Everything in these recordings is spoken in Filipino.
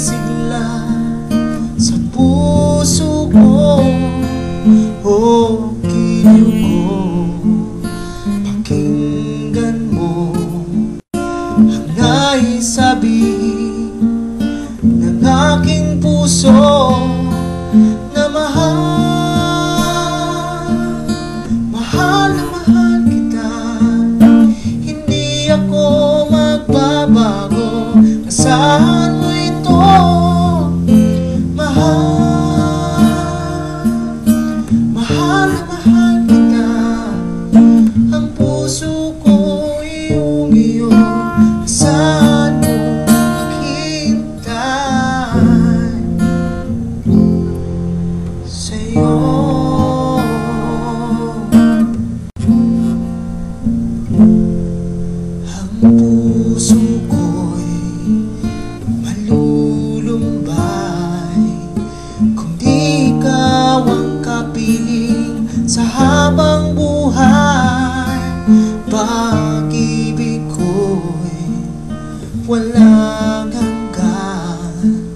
sigla sa puso ko. O kilig ko, pakinggan mo ang nais sabihin ng aking puso na mahal, mahal na mahal kita. Hindi ako magbabago, asahan mo ito. Mahal na mahal kita. Ang puso ko iyong iyo, asahan mo maghintay sa'yo. Ang puso ko'y malulumbay kung di ikaw ang kapiling sa habang buhay. Pag-ibig ko'y walang hanggan,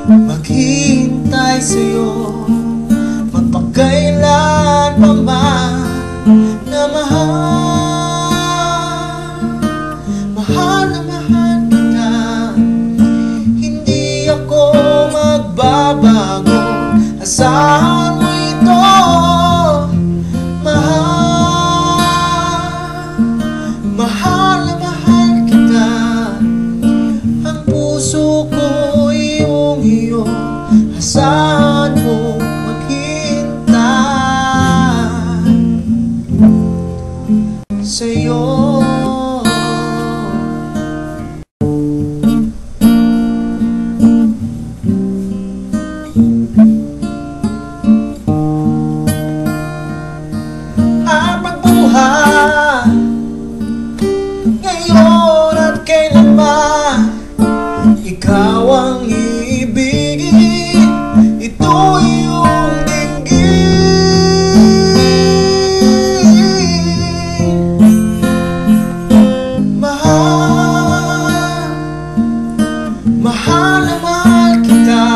maghintay sa'yo magpakailan pa man. Na mahal, mahal na mahal kita. Hindi ako magbabago, asahan mo ito. Mahal na mahal kita. Ang puso ko iyong iyo, asahan mo maghintay sa'yo. Ang pagbuhay ngayon at kailanman, ikaw ang ibigin, ito iyong dinggin. Mahal, mahal na mahal kita.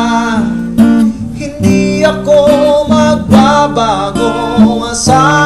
Hindi ako magbabago, asahan